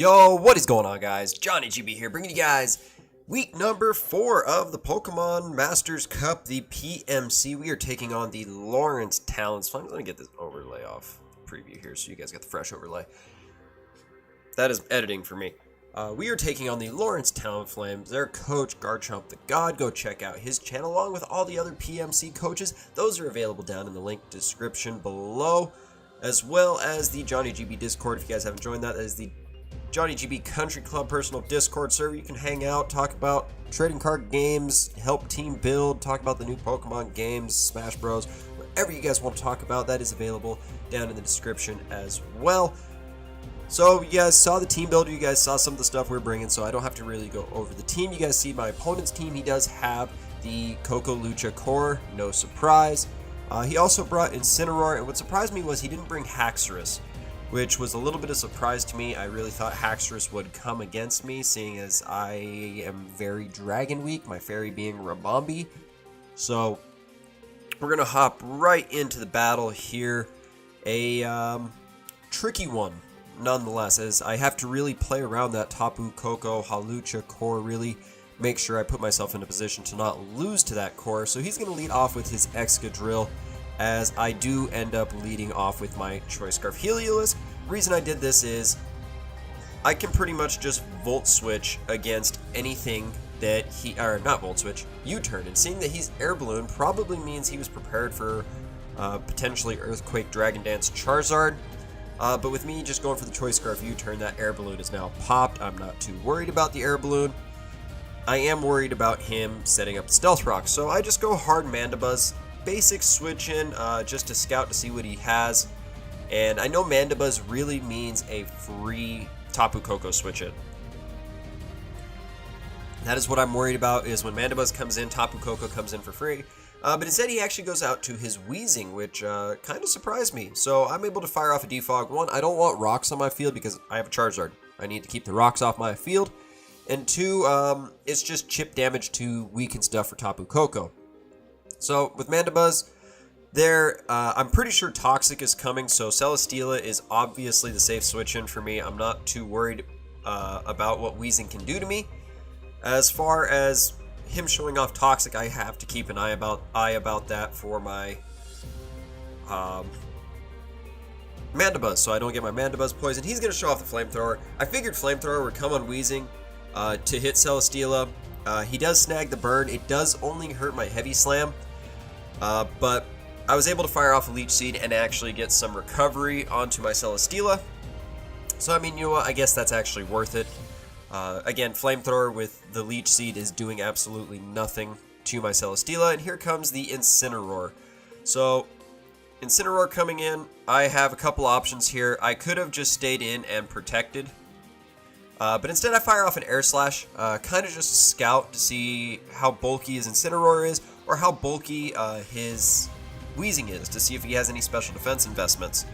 Yo, what is going on, guys? Johnny GB here, bringing you guys week number 4 of the Pokemon Masters Cup, the PMC. We are taking on the Lawrence Talonflames. Let me get this overlay off preview here so you guys get the fresh overlay. That is editing for me. We are taking on the Lawrence Talonflames. Their coach, Garchomp The God. Go check out his channel along with all the other PMC coaches. Those are available down in the link description below, as well as the Johnny GB Discord. If you guys haven't joined that, that is the Johnny GB Country Club personal Discord server. You can hang out, talk about trading card games, help team build, talk about the new Pokemon games, Smash Bros, whatever you guys want to talk about, that is available down in the description as well. So you guys saw the team builder, you guys saw some of the stuff we're bringing, so I don't have to really go over the team. You guys see my opponent's team. He does have the Lucha core, no surprise. He also brought Incineroar, and what surprised me was he didn't bring Haxorus, which was a little bit of a surprise to me. I really thought Haxorus would come against me, seeing as I am very Dragon Weak, my fairy being Rabombi. So we're going to hop right into the battle here. A tricky one, nonetheless, as I have to really play around that Tapu Koko Hawlucha core, really make sure I put myself in a position to not lose to that core. So he's going to lead off with his Excadrill, as I do end up leading off with my Choice Scarf Heliolisk. The reason I did this is I can pretty much just Volt Switch against anything that he, or not Volt Switch, U-turn, and seeing that he's Air Balloon probably means he was prepared for potentially Earthquake, Dragon Dance, Charizard. But with me just going for the Choice Scarf U-turn, that Air Balloon is now popped. I'm not too worried about the Air Balloon. I am worried about him setting up the Stealth Rock, so I just go hard Mandibuzz. Basic switch in just to scout to see what he has, and I know Mandibuzz really means a free Tapu Koko switch in. That is what I'm worried about, is when Mandibuzz comes in, Tapu Koko comes in for free. But instead he actually goes out to his Weezing, which kind of surprised me. So I'm able to fire off a Defog. One, I don't want rocks on my field because I have a Charizard. I need to keep the rocks off my field. And two, it's just chip damage to weaken stuff for Tapu Koko. So with Mandibuzz, I'm pretty sure Toxic is coming, so Celesteela is obviously the safe switch in for me. I'm not too worried about what Weezing can do to me. As far as him showing off Toxic, I have to keep an eye about that for my Mandibuzz, so I don't get my Mandibuzz poisoned. He's going to show off the Flamethrower. I figured Flamethrower would come on Weezing to hit Celesteela. He does snag the burn. It does only hurt my Heavy Slam. But I was able to fire off a Leech Seed and actually get some recovery onto my Celesteela. So, I mean, you know what? I guess that's actually worth it. Again, Flamethrower with the Leech Seed is doing absolutely nothing to my Celesteela. And here comes the Incineroar. So, Incineroar coming in, I have a couple options here. I could have just stayed in and protected. But instead I fire off an Air Slash, kind of just a scout to see how bulky his Incineroar is, or how bulky his Weezing is, to see if he has any special defense investments.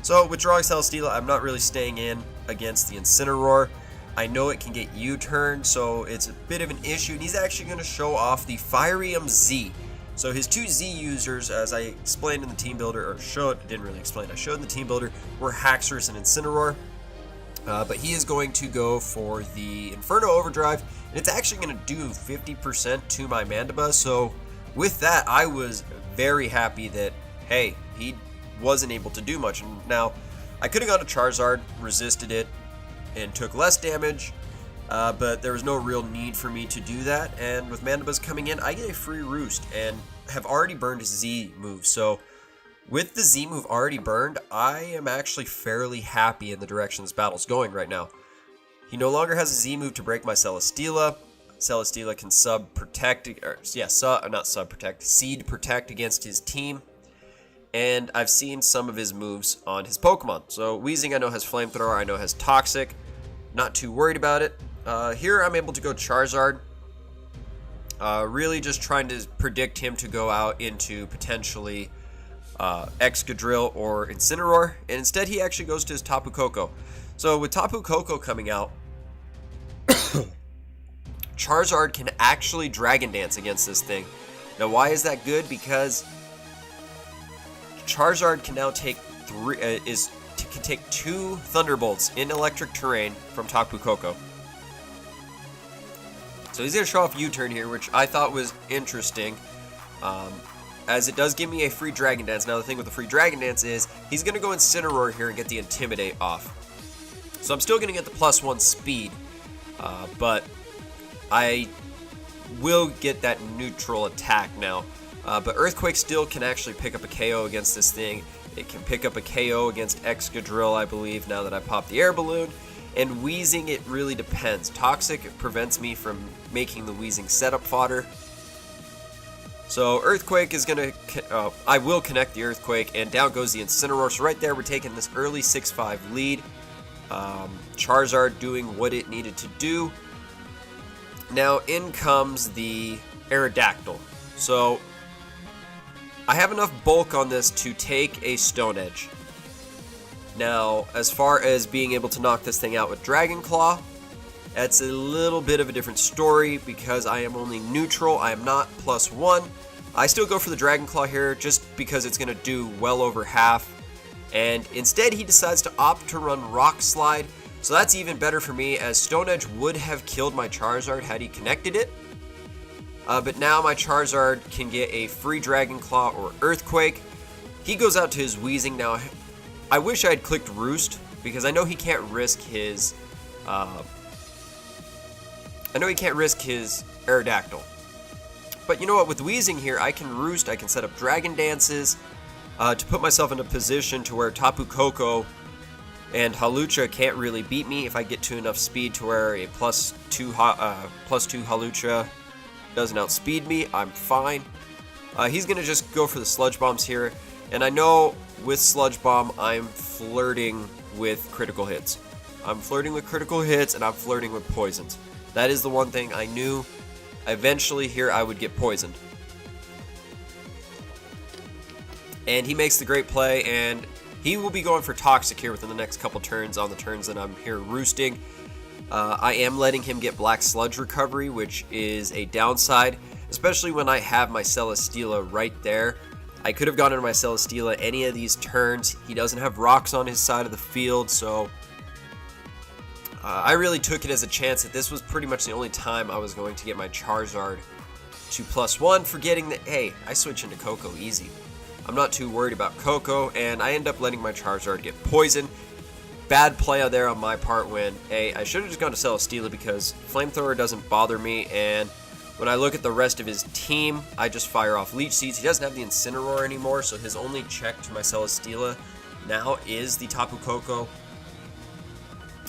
So withdrawing Celesteela, I'm not really staying in against the Incineroar. I know it can get U-turned, so it's a bit of an issue, and he's actually going to show off the Firium Z. So his two Z users, as I explained in the team builder, or didn't really explain, I showed in the team builder, were Haxorus and Incineroar. But he is going to go for the Inferno Overdrive, and it's actually going to do 50% to my Mandibuzz. So with that, I was very happy that, hey, he wasn't able to do much. And now, I could have gone to Charizard, resisted it, and took less damage, but there was no real need for me to do that. And with Mandibuzz coming in, I get a free Roost, and have already burned his Z move. So with the Z move already burned, I am actually fairly happy in the direction this battle's going right now. He no longer has a Z move to break my Celesteela. Celesteela can Seed Protect against his team. And I've seen some of his moves on his Pokemon. So Weezing I know has Flamethrower, I know has Toxic. Not too worried about it. Here I'm able to go Charizard. Really just trying to predict him to go out into potentially Excadrill or Incineroar, and instead he actually goes to his Tapu Koko. So with Tapu Koko coming out, Charizard can actually Dragon Dance against this thing. Now why is that good? Because Charizard can now take can take 2 Thunderbolts in electric terrain from Tapu Koko. So he's going to show off U-turn here, which I thought was interesting, as it does give me a free Dragon Dance. Now the thing with the free Dragon Dance is he's going to go Incineroar here and get the Intimidate off. So I'm still going to get the +1 speed, but I will get that neutral attack now. But Earthquake still can actually pick up a KO against this thing. It can pick up a KO against Excadrill, I believe, now that I popped the Air Balloon. And Weezing, it really depends. Toxic prevents me from making the Weezing setup fodder. So Earthquake is going to... I will connect the Earthquake, and down goes the Incineroar. So right there, we're taking this early 6-5 lead. Charizard doing what it needed to do. Now in comes the Aerodactyl. So I have enough bulk on this to take a Stone Edge. Now, as far as being able to knock this thing out with Dragon Claw, that's a little bit of a different story because I am only neutral. I am not +1. I still go for the Dragon Claw here just because it's going to do well over half. And instead, he decides to opt to run Rock Slide. So that's even better for me, as Stone Edge would have killed my Charizard had he connected it. But now my Charizard can get a free Dragon Claw or Earthquake. He goes out to his Weezing. Now, I wish I had clicked Roost, because I know he can't risk his... Aerodactyl. But you know what, with Weezing here, I can Roost, I can set up Dragon Dances, to put myself in a position to where Tapu Koko and Hawlucha can't really beat me if I get to enough speed to where a +2 Hawlucha doesn't outspeed me. I'm fine. He's going to just go for the Sludge Bombs here, and I know with Sludge Bomb I'm flirting with critical hits. I'm flirting with critical hits, and I'm flirting with poisons. That is the one thing I knew. Eventually here I would get poisoned. And he makes the great play, and he will be going for Toxic here within the next couple turns on the turns that I'm here roosting. I am letting him get Black Sludge Recovery, which is a downside, especially when I have my Celesteela right there. I could have gone into my Celesteela any of these turns. He doesn't have rocks on his side of the field, so I really took it as a chance that this was pretty much the only time I was going to get my Charizard to +1, forgetting that, hey, I switch into Koko easy. I'm not too worried about Koko, and I end up letting my Charizard get poisoned. Bad play there on my part when, hey, I should have just gone to Celesteela because Flamethrower doesn't bother me, and when I look at the rest of his team, I just fire off Leech Seeds. He doesn't have the Incineroar anymore, so his only check to my Celesteela now is the Tapu Koko,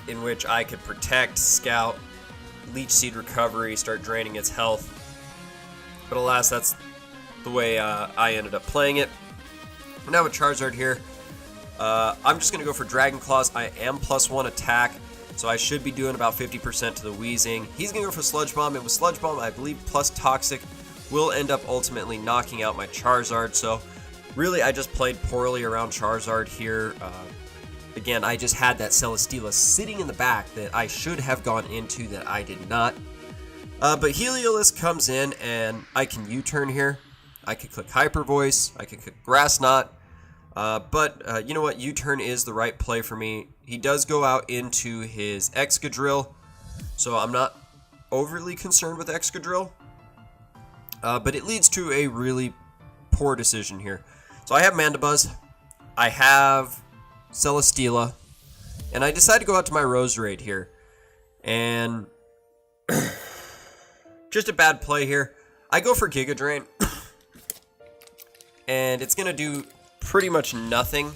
in which I could Protect, Scout, Leech Seed Recovery, start draining its health. But alas, that's the way I ended up playing it. Now with Charizard here, I'm just going to go for Dragon Claws. I am +1 attack, so I should be doing about 50% to the Weezing. He's going to go for Sludge Bomb, and with Sludge Bomb, I believe plus Toxic will end up ultimately knocking out my Charizard. So really, I just played poorly around Charizard here. Again, I just had that Celesteela sitting in the back that I should have gone into that I did not. But Heliolisk comes in, and I can U-turn here. I could click Hyper Voice, I could click Grass Knot, but you know what, U-turn is the right play for me. He does go out into his Excadrill, so I'm not overly concerned with Excadrill, but it leads to a really poor decision here. So I have Mandibuzz, I have Celesteela, and I decide to go out to my Roserade here, and just a bad play here. I go for Giga Drain. And it's going to do pretty much nothing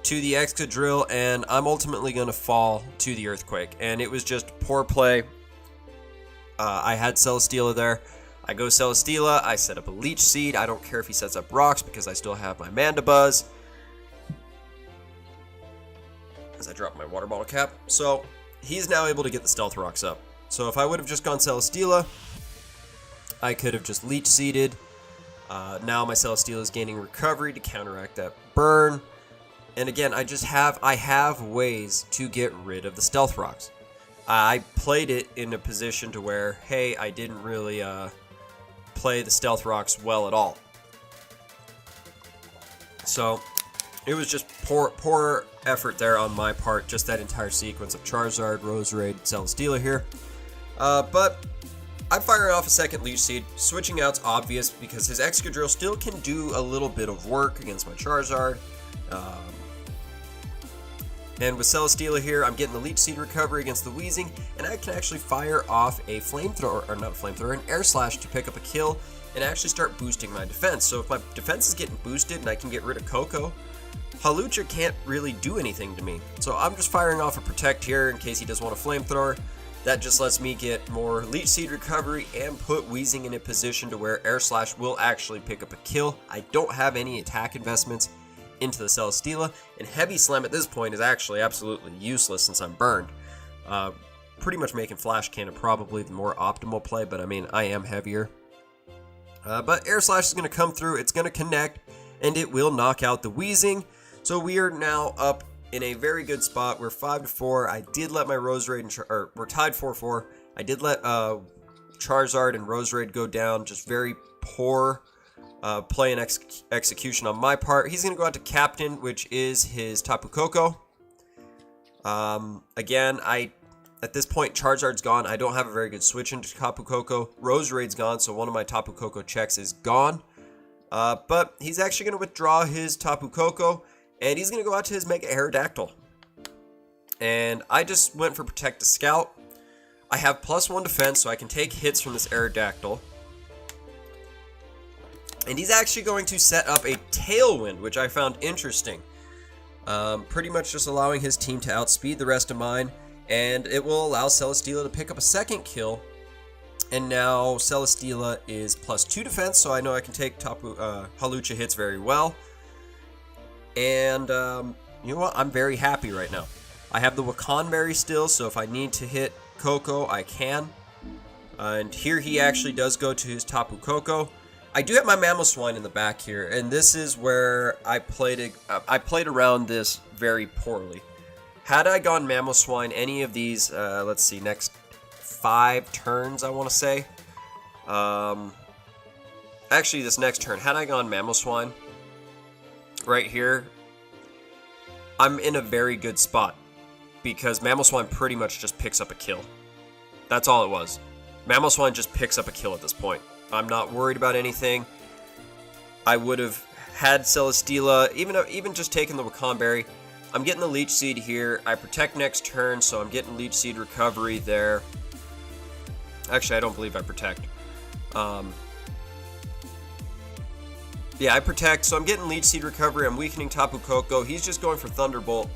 to the Excadrill, and I'm ultimately going to fall to the Earthquake. And it was just poor play. I had Celesteela there. I go Celesteela, I set up a Leech Seed. I don't care if he sets up rocks because I still have my Mandibuzz. As I drop my water bottle cap. So he's now able to get the Stealth Rocks up. So if I would have just gone Celesteela, I could have just Leech Seeded. Now my Celesteela is gaining recovery to counteract that burn. And again, I have ways to get rid of the Stealth Rocks. I played it in a position to where, hey, I didn't really play the Stealth Rocks well at all. So it was just poor effort there on my part, just that entire sequence of Charizard, Roserade, Celesteela here. But I'm firing off a second Leech Seed. Switching out's obvious because his Excadrill still can do a little bit of work against my Charizard. And with Celesteela here, I'm getting the Leech Seed recovery against the Weezing, and I can actually fire off a Flamethrower, or not a Flamethrower, an Air Slash to pick up a kill and actually start boosting my defense. So if my defense is getting boosted and I can get rid of Koko, Hawlucha can't really do anything to me. So I'm just firing off a Protect here in case he does want a Flamethrower. That just lets me get more Leech Seed recovery and put Weezing in a position to where Air Slash will actually pick up a kill. I don't have any attack investments into the Celesteela, and Heavy Slam at this point is actually absolutely useless since I'm burned. Pretty much making Flash Cannon probably the more optimal play, but I mean, I am heavier. But Air Slash is going to come through, it's going to connect, and it will knock out the Weezing. So we are now up in a very good spot. We're 5-4. I did let my Roserade, and we're tied 4-4. I did let Charizard and Roserade go down, just very poor play and execution on my part. He's going to go out to Captain, which is his Tapu Koko. Again, at this point, Charizard's gone. I don't have a very good switch into Tapu Koko. Roserade's gone, so one of my Tapu Koko checks is gone. But he's actually going to withdraw his Tapu Koko, and he's going to go out to his Mega Aerodactyl. And I just went for Protect to Scout. I have +1 defense, so I can take hits from this Aerodactyl. And he's actually going to set up a Tailwind, which I found interesting. Pretty much just allowing his team to outspeed the rest of mine. And it will allow Celesteela to pick up a second kill. And now Celesteela is +2 defense, so I know I can take Hawlucha hits very well. And you know what? I'm very happy right now. I have the Wakanberry still, so if I need to hit Koko, I can. And here he actually does go to his Tapu Koko. I do have my Mamoswine in the back here, and this is where I played around this very poorly. Had I gone Mamoswine any of these, let's see, next 5 turns, I want to say. Actually, this next turn, had I gone Mamoswine right here, I'm in a very good spot because Mamoswine pretty much just picks up a kill. That's all it was. Mamoswine just picks up a kill at this point. I'm not worried about anything. I would have had Celesteela, even just taking the Wakanberry. I'm getting the Leech Seed here. I protect next turn, so I'm getting Leech Seed recovery there. Actually, I don't believe I protect. Yeah, I protect, so I'm getting Leech Seed recovery. I'm weakening Tapu Koko. He's just going for Thunderbolt.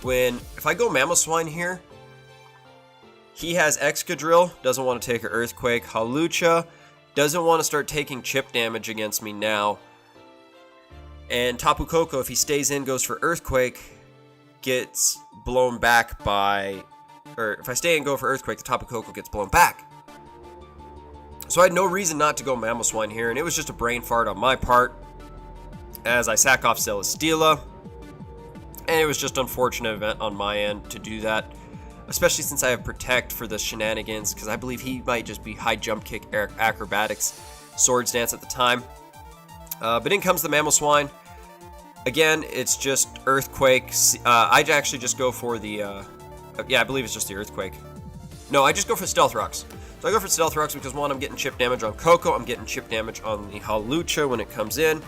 If I go Mamoswine here, he has Excadrill, doesn't want to take an Earthquake. Hawlucha doesn't want to start taking chip damage against me now. And Tapu Koko, if he stays in, goes for Earthquake, gets blown back by... Or if I stay and go for Earthquake, the Tapu Koko gets blown back. So I had no reason not to go Mamoswine here, and it was just a brain fart on my part as I sack off Celesteela. And it was just an unfortunate event on my end to do that, especially since I have Protect for the shenanigans, because I believe he might just be High Jump Kick, Acrobatics, Swords Dance at the time. But in comes the Mamoswine. Again, it's just Earthquake. I actually just go for the... yeah, I believe it's just the Earthquake. No, I just go for Stealth Rocks. So I go for Stealth Rocks because, one, I'm getting chip damage on Koko. I'm getting chip damage on the Hawlucha when it comes in.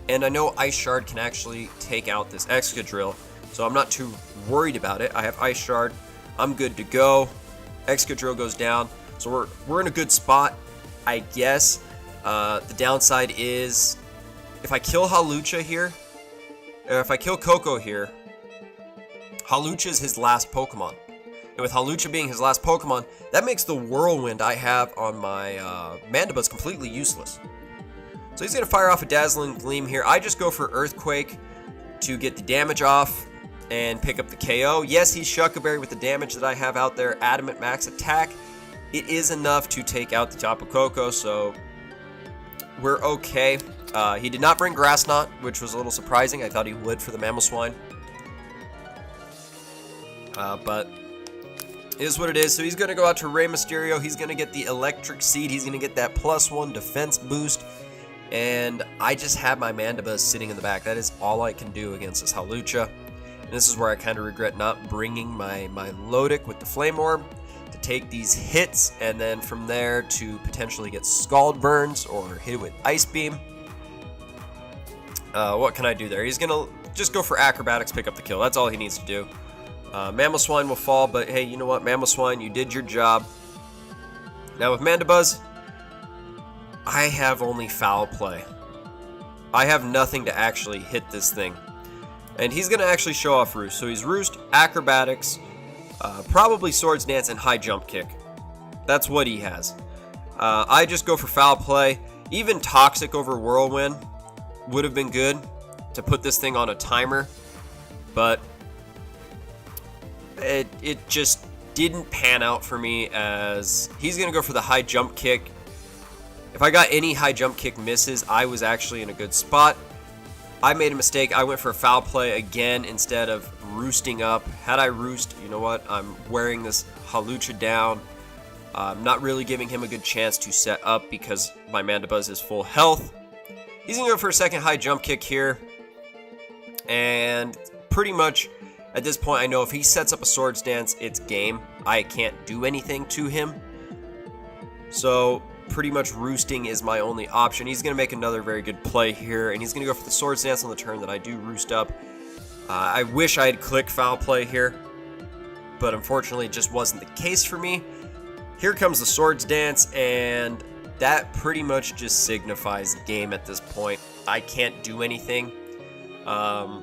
And I know Ice Shard can actually take out this Excadrill, so I'm not too worried about it. I have Ice Shard. I'm good to go. Excadrill goes down. So we're in a good spot, I guess. The downside is if I kill Hawlucha here, or if I kill Koko here, Hawlucha is his last Pokemon. And with Hawlucha being his last Pokemon, that makes the Whirlwind I have on my Mandibuzz completely useless. So he's going to fire off a Dazzling Gleam here. I just go for Earthquake to get the damage off and pick up the KO. Yes, he's Shuckleberry with the damage that I have out there. Adamant Max Attack. It is enough to take out the Tapu Koko, so we're okay. He did not bring Grass Knot, which was a little surprising. I thought he would for the Mamoswine. But it is what it is. So he's going to go out to Rey Mysterio. He's going to get the Electric Seed. He's going to get that +1 defense boost. and I just have my Mandibuzz sitting in the back. That is all I can do against this Hawlucha. And this is where I kind of regret not bringing my Lodic with the Flame Orb to take these hits, and then from there to potentially get Scald Burns or hit it with Ice Beam. What can I do there? He's going to just go for Acrobatics, pick up the kill. That's all he needs to do. Mamoswine will fall, but hey, you know what? Mamoswine, you did your job. Now with Mandibuzz, I have only Foul Play. I have nothing to actually hit this thing. And he's going to actually show off Roost. So he's Roost, Acrobatics, probably Swords Dance, and High Jump Kick. That's what he has. I just go for Foul Play. Even Toxic over Whirlwind would have been good to put this thing on a timer. But it just didn't pan out for me, as he's going to go for the High Jump Kick. If I got any High Jump Kick misses, I was actually in a good spot. I made a mistake. I went for a Foul Play again instead of roosting up. Had I roost, you know what? I'm wearing this Hawlucha down. I'm not really giving him a good chance to set up because my Mandibuzz is full health. He's going to go for a second High Jump Kick here. And pretty much at this point, I know if he sets up a Swords Dance, it's game. I can't do anything to him. So pretty much roosting is my only option. He's going to make another very good play here, and he's going to go for the Swords Dance on the turn that I do roost up. I wish I had clicked Foul Play here, but unfortunately it just wasn't the case for me. Here comes the Swords Dance, and that pretty much just signifies game at this point. I can't do anything. Foul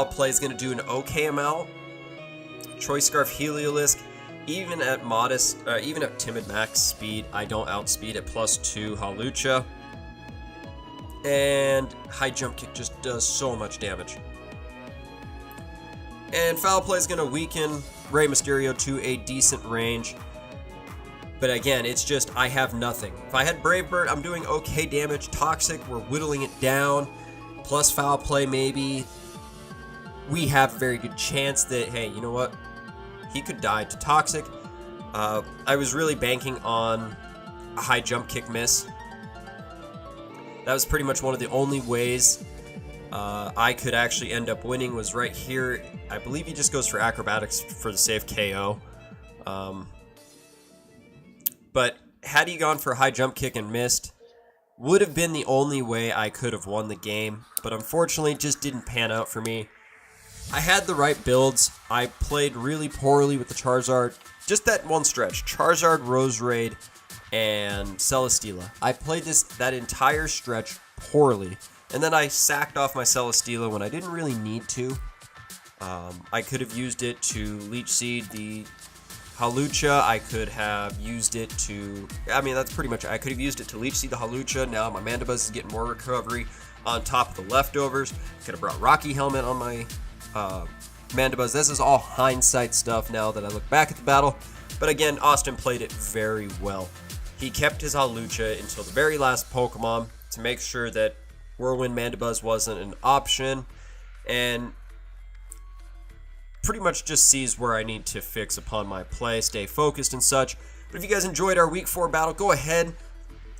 Play is going to do an okay amount. Choice Scarf, Heliolisk. Even at timid max speed, I don't outspeed at +2 Hawlucha. And High Jump Kick just does so much damage. And Foul Play is going to weaken Rey Mysterio to a decent range. But again, it's just I have nothing. If I had Brave Bird, I'm doing okay damage. Toxic, we're whittling it down. Plus Foul Play maybe. We have a very good chance that, hey, you know what? He could die to Toxic. I was really banking on a High Jump Kick miss. That was pretty much one of the only ways I could actually end up winning, was right here. I believe he just goes for Acrobatics for the safe KO. But had he gone for a High Jump Kick and missed, would have been the only way I could have won the game. But unfortunately, it just didn't pan out for me. I had the right builds. I played really poorly with the Charizard. Just that one stretch. Charizard, Roserade, and Celesteela. I played that entire stretch poorly. And then I sacked off my Celesteela when I didn't really need to. I could have used it to Leech Seed the Hawlucha. I could have used it to... I mean, that's pretty much it. I could have used it to Leech Seed the Hawlucha. Now my Mandibuzz is getting more recovery on top of the leftovers. Could have brought Rocky Helmet on my... Mandibuzz. This is all hindsight stuff now that I look back at the battle. But again, Austin played it very well. He kept his Hawlucha until the very last Pokemon to make sure that Whirlwind Mandibuzz wasn't an option, and pretty much just sees where I need to fix upon my play, stay focused and such. But if you guys enjoyed our Week 4 battle, go ahead,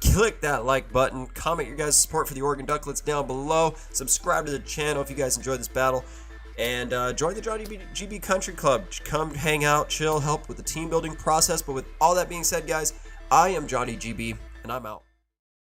click that like button, comment your guys' support for the Oregon Duckletts down below, subscribe to the channel if you guys enjoyed this battle. And join the Johnny GB Country Club. Come hang out, chill, help with the team building process. But with all that being said, guys, I am Johnny GB, and I'm out.